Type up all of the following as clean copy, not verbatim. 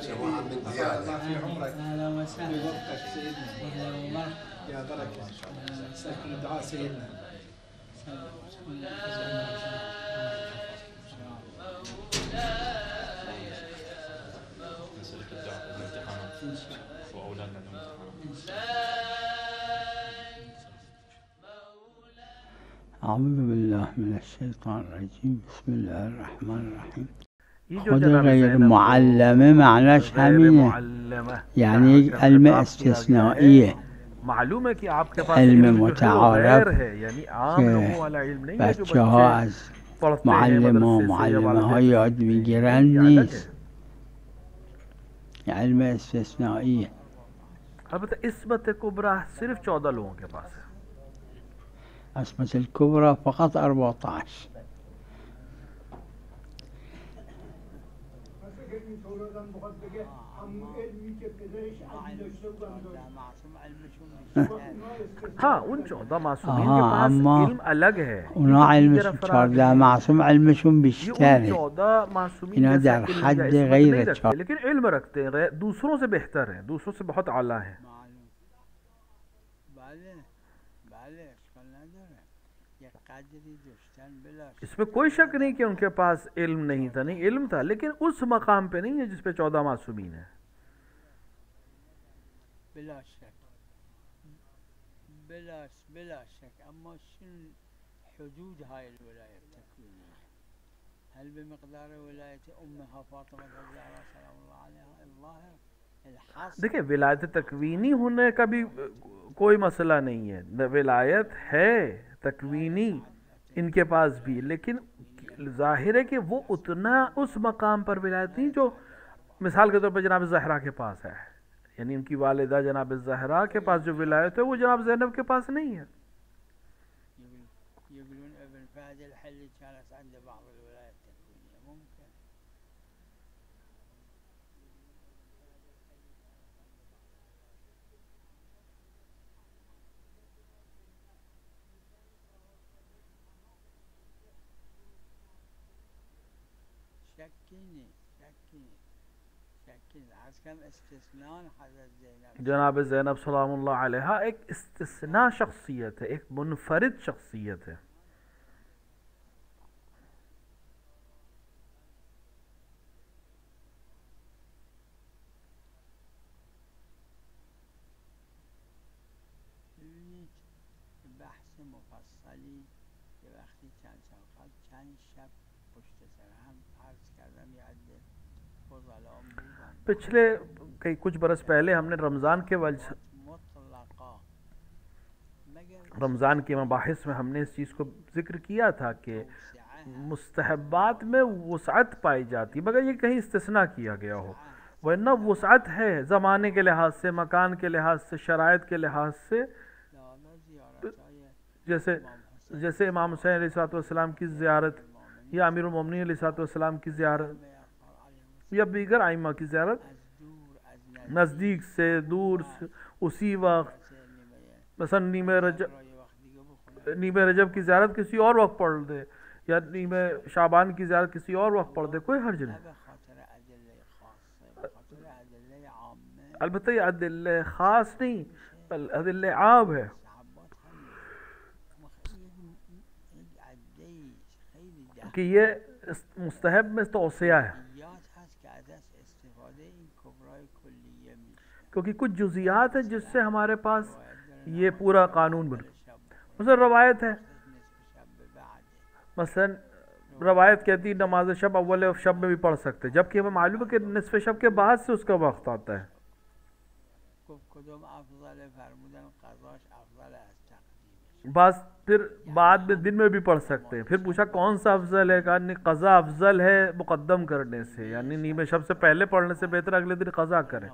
سواء من الله زيادة. في عمرك أهلا وسهلا. بوقتك سيدنا. أهلا ومرحبا. يا بركة. نسألك الدعاء سيدنا. نسألك الدعاء والامتحانات وأولادنا الامتحانات. أعوذ بالله من الشيطان الرجيم. بسم الله الرحمن الرحیم. یہ جو خود جناب غیر زینب کو معلمه معناش غیر همینه، معلمہ یعنی کہا ایک کر علم خطاب کیا گیا استثنائیه. ہے۔ معلوم ہے کہ آپ کے پاس علم علم جو ہے وہ متعارف غیر ہے، یعنی عام که لوگوں والا علم نہیں ہے جو بچه ها بچے از پڑھتے ہیں معلم و مدرسے سے یا معلمه ها والدین سے یاد سیکھتے ہیں، میگیرن یہ الگ نیست. ہے۔ علم استثنائیه. البتہ عصمت کبریٰ صرف 14 لوگوں کے پاس ہے۔ عصمت الكبرى فقط 14. ہاں ان 14 معصومین کے آها، پاس اما علم الگ ہے، اونا یہ علم دیگر افراد 14 ہیں، معصوم علمشون یہ ان بیشتره. 14 معصومین اینا جیسا در علم یا حد عصمت غیر نہیں رکھتے، 14. لیکن علم رکھتے ہیں، دوسروں سے بہتر ہیں، دوسروں سے بہت اعلیٰ ہیں۔ اس میں کوئی شک نہیں کہ ان کے پاس علم نہیں تھا، نہیں علم تھا، لیکن اس مقام پہ نہیں ہے جس پہ 14 معصومین ہیں۔ بلا شک بلا شک. اما شنو حدود هاي الولاية التكوينية؟ هل بمقدار ولاية أمها فاطمة الزهراء سلام الله عليها الظاهر الحاصل؟ دیکھیں ولایت تکوینی ہونے کا بھی کوئی مسئلہ نہیں ہے، ولایت ہے تکوینی ان کے پاس بھی، لیکن ظاہر ہے کہ وہ اتنا اس مقام پر ولایت نہیں جو مثال کے طور پر جناب زہرا کے پاس ہے، یعنی ان کی والدہ جناب زہرا کے پاس جو ولایت ہے وہ جناب زینب کے پاس نہیں ہے۔ يقولون ابن فهد الحلي كانت عنده بعض الولاية التكوينية. ممكن. شكيني عز كم استثناء حضرت زینب. جناب زینب سلام اللہ علیہا ایک استثناء شخصیت ہے، ایک منفرد شخصیت ہے۔ بحث مفصلی که وقتی چند سال قبل چند شب پشت سر هم عرض کردم یاد فضلام بودن. پچھلے کچھ برس پہلے ہم نے رمضان کے وجہ مطلقا رمضان کے مباحث میں ہم نے اس چیز کو ذکر کیا تھا کہ مستحبات میں وسعت پائی جاتی مگر یہ کہیں استثناء کیا گیا ہو، ورنہ وسعت ہے زمانے کے لحاظ سے، مکان کے لحاظ سے، شرائط کے لحاظ سے، جیسے امام حسین علیہ السلام کی زیارت یا امیر المومنین علیہ السلام کی زیارت یا دیگر ائمہ کی زیارت نزدیک سے دور سے اسی وقت، مثلا نیمہ رجب کی زیارت کسی اور وقت پڑھ دے یا نیمہ شعبان کی زیارت کسی اور وقت پڑھ دے، کوئی حرج نہیں۔ البتہ یہ ادلہ خاص نہیں، ادلہ عام ہے۔ کہ یہ مستحب میں توسیع ہے، کیونکہ کچھ جزیات ہیں جس سے ہمارے پاس یہ پورا قانون بن، مثلا روایت ہے، مثلا روایت کہتی ہے نماز شب اول شب میں بھی پڑھ سکتے، جبکہ ہمیں معلوم ہے کہ نصف شب کے بعد سے اس کا وقت آتا ہے۔ بعض پھر بعد میں دن میں بھی پڑھ سکتے ہیں، پھر پوچھا کون سا افضل ہے، کہا قضا افضل ہے مقدم کرنے سے، یعنی نیمہ شب سے پہلے پڑھنے سے بہتر اگلے دن قضا کریں۔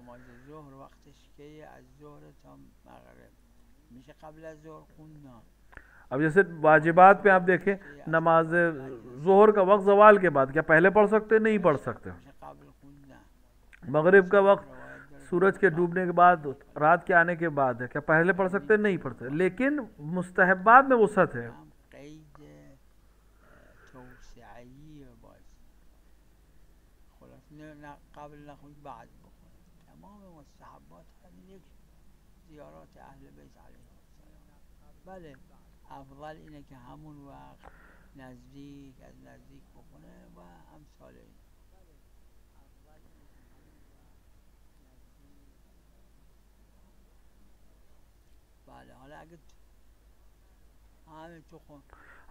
اب جیسے واجبات پہ آپ دیکھیں، نماز ظہر کا وقت زوال کے بعد، کیا پہلے پڑھ سکتے؟ نہیں پڑھ سکتے۔ مغرب کا وقت سورج کے ڈوبنے کے بعد، رات کے آنے کے بعد ہے، کیا پہلے پڑھ سکتے؟ نہیں پڑھ سکتے، لیکن مستحبات میں وسعت ہے۔ قبل نخرج بعد بکنه. تمام مستحبات همین یک زیارات اهل بیت علیهم السلام. بله افضل اینه که همون وقت نزدیک از نزدیک بکنه و امثال این. بله حالا اگه همین تو خون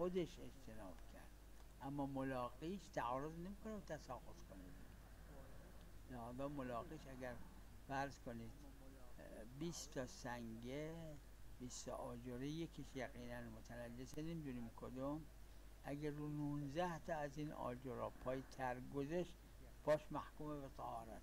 خودش اجتناب کرد اما ملاقیش تعارض نمیکنه و تساقط کنه. لذا ملاقیش اگر فرض کنید 20 تا سنگه 20 تا آجره یکیش یقینا متنجسه نمیدونیم کدوم، اگر رو 19 تا از این آجرها پای تر گذشت باش محکومه به طهارت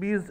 20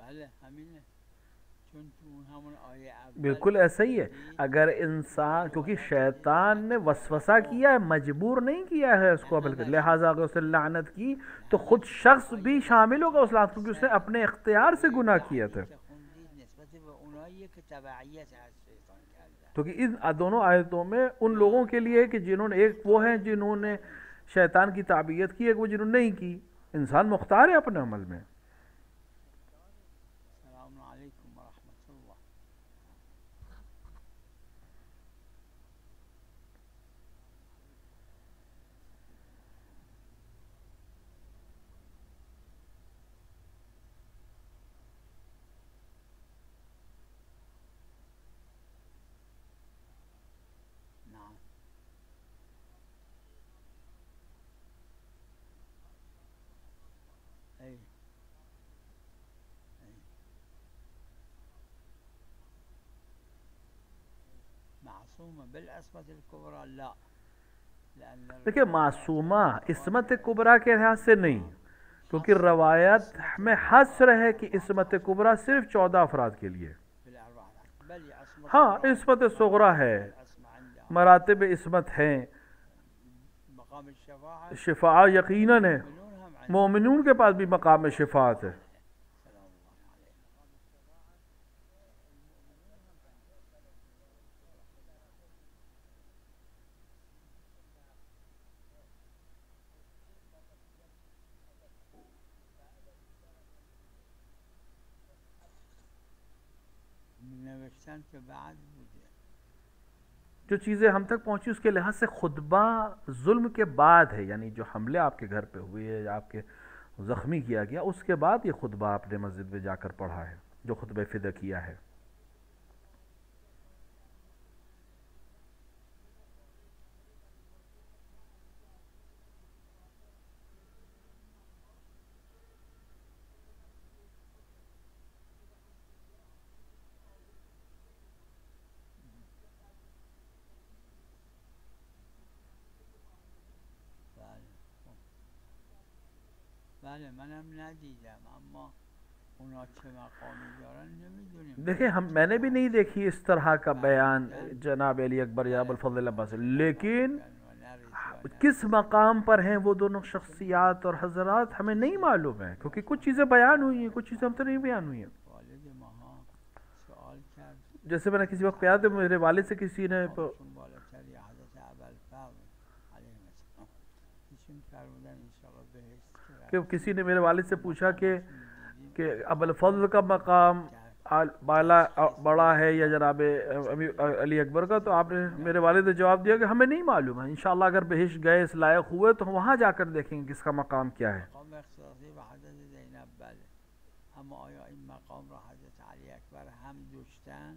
بله همینه، چون تو ہمون آیه اول بالکل ایسا ہی ہے. اگر انسان، کیونکہ شیطان نے وسوسہ کیا ہے، مجبور نہیں کیا ہے اس کو، بلکہ لہٰذا اگر اس نے لعنت کی تو خود شخص بھی شامل ہوگا اس لعنت، کیونکہ اس نے اپنے اختیار سے گناہ کیا تھا. که خوندید نسبت به اونایی که تبعیت از شیطان کردن. کیونکہ ان دونوں آیتوں میں ان لوگوں کے لیے کہ جنہوں نے، ایک وہ ہیں جنہوں نے شیطان کی تابعیت کی، ایک وہ جنہوں نے نہیں کی. انسان مختار ہے اپنے عمل میں. السلام علیکم ورحمۃ اللہ. نعم. ای معصومة بالعصمة الكبرى لا، لأن دیکھیں معصومہ عصمت کبریٰ کے لحاظ سے نہیں، کیونکہ روایت میں حصر ہے کہ عصمت کبریٰ صرف 14 افراد کے لیے. بالأربعة بل عصمة ہاں عصمت صغریٰ ہے، العصمة عندها مراتب عصمت ہیں، مقام الشفاعة شفاعہ یقیناً ہے، منون هم عندهم. مومنون کے پاس بھی مقام شفاعت ہے. سلام الله عليه. نوشتن که بعد بوده. جو چیزیں ہم تک پہنچی اس کے لحاظ سے خطبہ ظلم کے بعد ہے، یعنی جو حملے آپ کے گھر پہ ہوئے یا آپ کے زخمی کیا گیا، اس کے بعد یہ خطبہ آپ نے مسجد میں جا کر پڑھا ہے، جو خطبہ فدیٰ کیا ہے. بله منم ندیدم، اما اونا چه مقامی دارن نمیدونیم. دیکھیں میں نے بھی نہیں دیکھی اس طرح کا بیان جناب علی اکبر یا ابوالفضل عباس، لیکن کس مقام پر ہیں وہ دونوں شخصیات اور حضرات ہمیں نہیں معلوم ہے، کیونکہ کچھ چیزیں بیان ہوئی ہیں، کچھ چیزیں ہم تو نہیں بیان ہوئی ہیں. والد ماها سوال کرد جیسے میں نے کسی وقت یاد ہے میرے والد سے کسی نے چون بالاتری حضرت ابوالفضل علیه السلام ایشون فرمودن انشاءالله بهشت کہ کسی نے میرے والد سے پوچھا کہ ابوالفضل کا مقام بالا بڑا ہے یا جناب علی اکبر کا، تو آپ نے میرے والد نے جواب دیا کہ ہمیں نہیں معلوم ہے، انشاءاللہ اگر بہشت گئے اس لائق ہوئے تو وہاں جا کر دیکھیں گے کس کا مقام کیا ہے. مقام اختصاصی و حضرت زینب بله، اما آیا این مقام را حضرت علی اکبر هم داشتن؟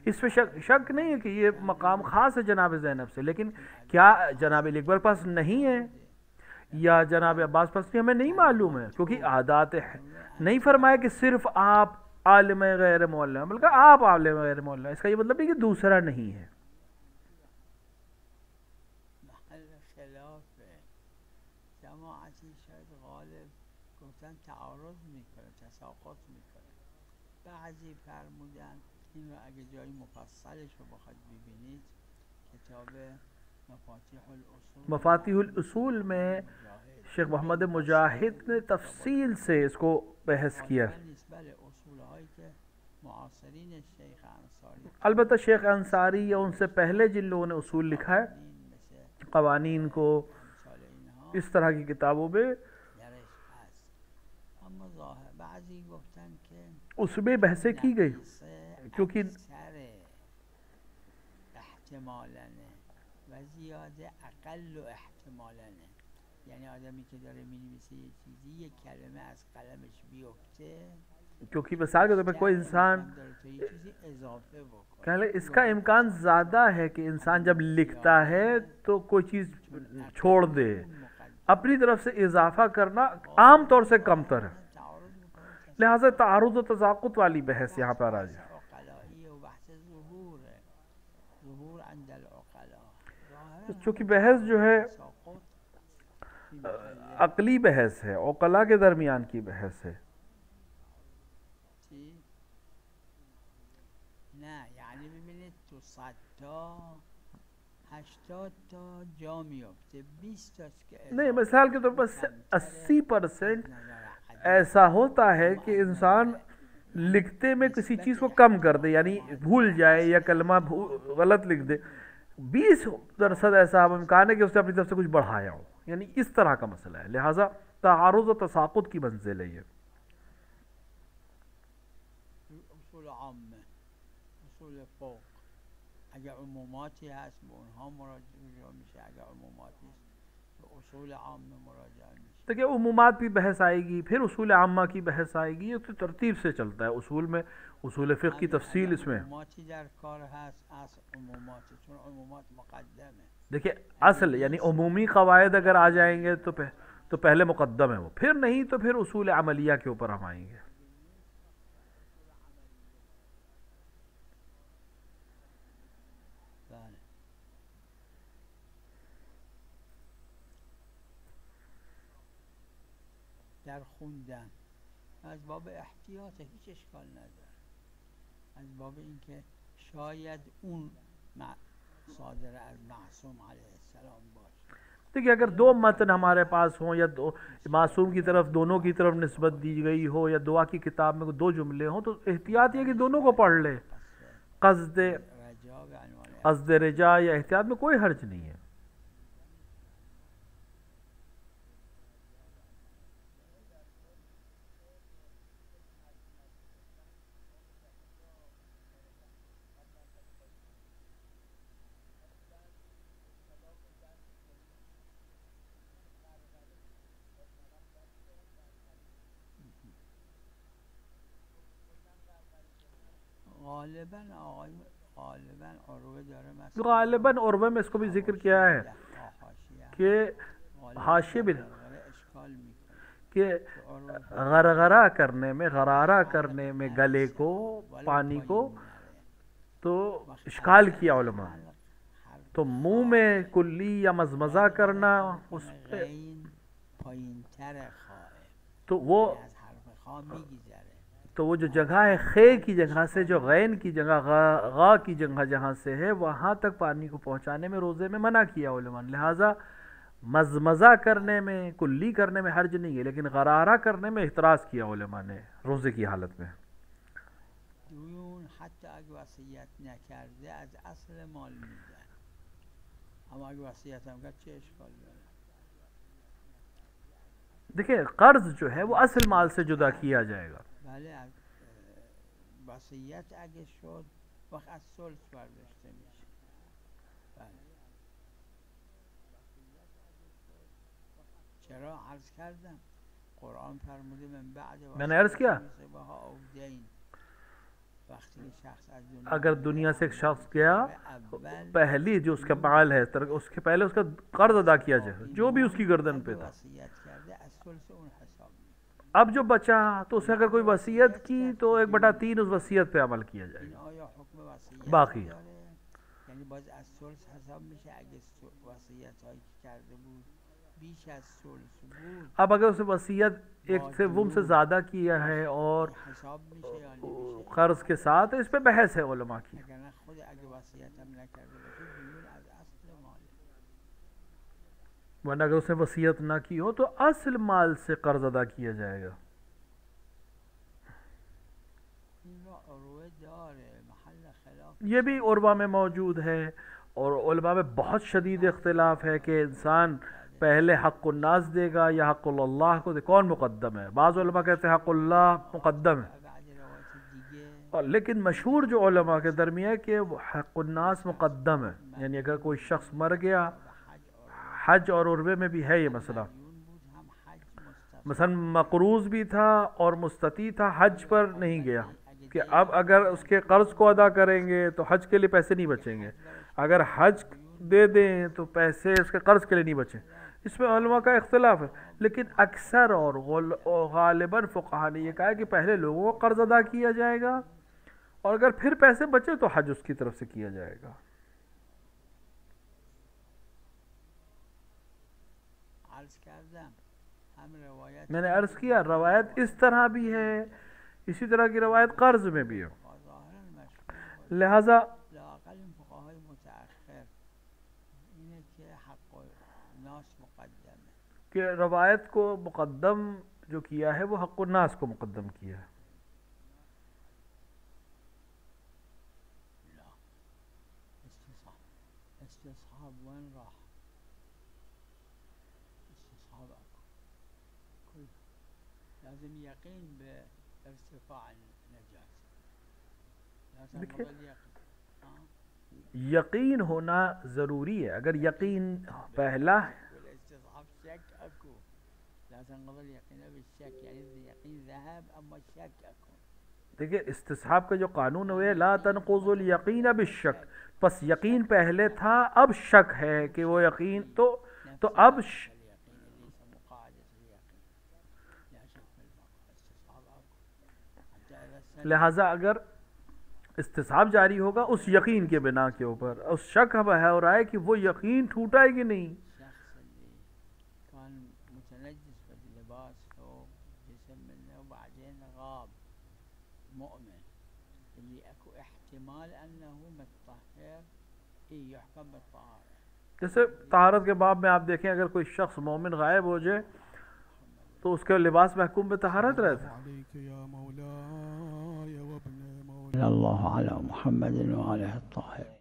اس پہ شک نہیں ہے کہ یہ مقام خاص ہے جناب زینب سے، لیکن کیا جناب علی اکبر پاس نہیں ہے یا جناب عباس پاس ہمیں نہیں معلوم ہے، کیونکہ عادات نہیں فرمایا کہ صرف آپ عالم غیر مولا، بلکہ آپ عالم غیر مولا. اس کا یہ مطلب نہیں کہ دوسرا نہیں ہے. محل خلاف جماعتی شاید غالب گفتن تعارض میکنه، تساقط میکنه. بعضی فرمودن این رو اگه جای مفصلش رو بخواید ببینید کتاب مفاتیح الاصول، مفاتیح الاصول میں شیخ محمد مجاہد نے تفصیل سے اس کو بحث کیا. بله اصولهایی که معاصرین شیخ انصاری البتہ شیخ انصاری یا ان سے پہلے جن لوگوں نے اصول لکھا ہے، مثل قوانین کو امثال اینها اس طرح کی کتابوں میں، درش هست. اما ظاهر بعضی گفتن که اس میں بحثیں کی گئی، کیونکہ اکثر احتمالنه و زیاده اقل و احتمالنه، یعنی آدمی که داره مینویسه یه چیزی یک کلمه از قلمش بیفته، کیونکہ مثال کے طور پہ کوئی انسان داره تو یه چیزی اضافه بکنه. کہہ لے اس کا امکان زیادہ ہے کہ انسان جب لکھتا ہے تو کوئی چیز چھوڑ دے، اپنی طرف سے اضافہ کرنا عام طور سے کم تر ہے، تعارض میکنه، لہٰذا تعارض و تضاقط والی بحث یہاں پر آ جائے. عقلایی و بحث ظهور عند العقلاء. ظاهرا چونکہ بحث جو ہے تساقط فی محله عقلی بحث ہے، عقلاء کے درمیان کی بحث ہے. چی؟ 100 تا 80 تا جا میفته، 20 تاست کہ نہیں، مثال کے طور پر 80% ایسا ہوتا ہے کہ انسان لکھتے میں کسی چیز کو کم کر دے، یعنی بھول جائے یا کلمہ غلط لکھ دے. 20% ایسا امکان ہے کہ اس نے اپنی طرف سے کچھ بڑھایا ہو، یعنی اس طرح کا مسئلہ ہے. لہٰذا تعارض و تساقط کی منزل ہے یہ. اصول عامه، اصول فوق، اگر عموماتی هست به اونها مراجعه میشه، اگر عموماتی است به اصول عامه مراجعه میشه. دیکھیے عمومات بھی بحث آئے گی، پھر اصول عامہ کی بحث آئے گی، یہ تو ترتیب سے چلتا ہے اصول میں، اصول فقہ کی تفصیل اس میں. عموماتی در کار هست، اصل عموماتی، چون عمومات مقدمه. دیکھیے اصل یعنی عمومی قواعد اگر آ جائیں گے تو پہلے مقدم ہے وہ، پھر نہیں تو پھر اصول عملیہ کے اوپر ہم آئیں گے. در خوندن از باب احتیاط هیچ اشکال نداره، از باب اینکه شاید اون صادر از معصوم علیه السلام باشه. دیکھیے اگر دو متن ہمارے پاس ہوں یا معصوم کی طرف دونوں کی طرف نسبت دی گئی ہو، یا دعا کی کتاب میں دو جملے ہوں، تو احتیاط یہ کہ دونوں کو پڑھ لے. قصد رجا یا احتیاط میں کوئی حرج نہیں ہے. غالباً عروہ میں اس کو بھی ذکر کیا ہے کہ حاشیے بھی کہ غرغرہ کرنے میں، غرارہ کرنے میں گلے کو، پانی کو تو اشکال کیا علماء. تو منہ میں کلی یا مزمزہ کرنا اس پہ تو وہ جو جگہ ہے خے کی جگہ سے، جو غین کی جگہ، غا کی جگہ جہاں سے ہے، وہاں تک پانی کو پہنچانے میں روزے میں منع کیا علماء. لہٰذا مزمزہ کرنے میں، کلی کرنے میں حرج نہیں ہے، لیکن غرارہ کرنے میں اعتراض کیا علماء نے روزے کی حالت میں. حتی اگه وصیت نکرده از اصل مال میدن، اما اگه وصیت هم کرد چه اشکال داره؟ دیکھیں قرض جو ہے وہ اصل مال سے جدا کیا جائے گا. بله وصیت اگه شد وقت از ثلث برداشته میشه. بله چرا عرض کردم قرآن فرموده من بعد میں نے عرض کیا اگر دنیا سے ایک شخص گیا، پہلی جو اس کا مال ہے اس کے پہلے اس کا قرض ادا کیا جائے جو بھی اس کی گردن پہ تھا. اب جو بچا تو اس نے اگر کوئی وصیت کی تو 1/3 اس وصیت پہ عمل کیا جائے گا. باقی یعنی باز از ثلث حساب میشه اگه وصیت هایی که کرده بود بیش از ثلث بود. اب اگر اسے وصیت 1/7 سے زیادہ کیا ہے اور حساب میشه یا نمیشه قرض کے ساتھ، اس پہ بحث ہے علماء کی. اگر نه خود اگه وصیت هم نکرده باشه دیون از اصل مال، ورنہ اگر اس نے وصیت نہ کی ہو تو اصل مال سے قرض ادا کیا جائے گا. یہ بھی عربہ میں موجود ہے، اور علماء میں بہت شدید اختلاف ہے کہ انسان پہلے حق الناس دے گا یا حق اللہ کو دے، کون مقدم ہے. بعض علماء کہتے ہیں حق اللہ مقدم ہے، اور لیکن مشہور جو علماء کے درمیان کہ وہ حق الناس مقدم ہے. یعنی اگر کوئی شخص مر گیا، حج اور عربے میں بھی ہے یہ مسئلہ، مثلا مقروض بھی تھا اور مستطیع تھا، حج پر نہیں گیا، کہ اب اگر اس کے قرض کو ادا کریں گے تو حج کے لیے پیسے نہیں بچیں گے، اگر حج دے دیں تو پیسے اس کے قرض کے لیے نہیں بچیں. اس میں علماء کا اختلاف ہے، لیکن اکثر اور غالباً فقہاء نے یہ کہا ہے کہ پہلے لوگوں کو قرض ادا کیا جائے گا، اور اگر پھر پیسے بچے تو حج اس کی طرف سے کیا جائے گا. میں نے عرض کیا روایت اس طرح بھی ہے، اسی طرح کی روایت قرض میں بھی ہے. لہذا اینه که حق الناس مقدمه. کہ روایت کو مقدم جو کیا ہے وہ حق الناس کو مقدم کیا ہے. لا استصحاب وين راح؟ استصحاب اكو كل لازم يقين بارتفاع النجاسة. لازم دیکھیے قبل يقين. یقین ہونا ضروری ہے. اگر یقین پہلا والاستصحاب شك اكو. لازم قبل يقين بالشك يعني يقين ذهب اما الشك اكو. دیکھیے استصحاب کا جو قانون ہے وہ لا تنقض الیقین بالشک. پس یقین پہلے تھا اب شک ہے کہ وہ یقین تو اب اليقين ليس مقاعدة اليقين. لا شك في الفقه استصحاب اكو. حتى اذا السنة لہذا اگر استصحاب جاری ہوگا اس یقین کے بنا کے اوپر، اس شک ہم ہے اور آئے کہ وہ یقین ٹوٹا ہے کہ نہیں. الشخص اللي كان متنجس باللباس ثوب جسم منه وبعدين غاب مؤمن اللي اكو احتمال انه متطهر يحكم بالطهارة. جیسے طہارت کے باب میں آپ دیکھیں اگر کوئی شخص مومن غائب ہو جائے تو اس کا لباس محکوم بطہارت رہتا ہے. صلى الله على محمد وآله الطاهرين.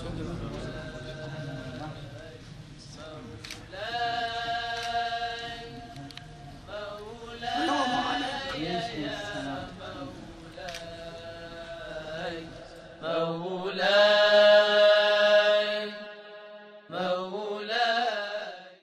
شد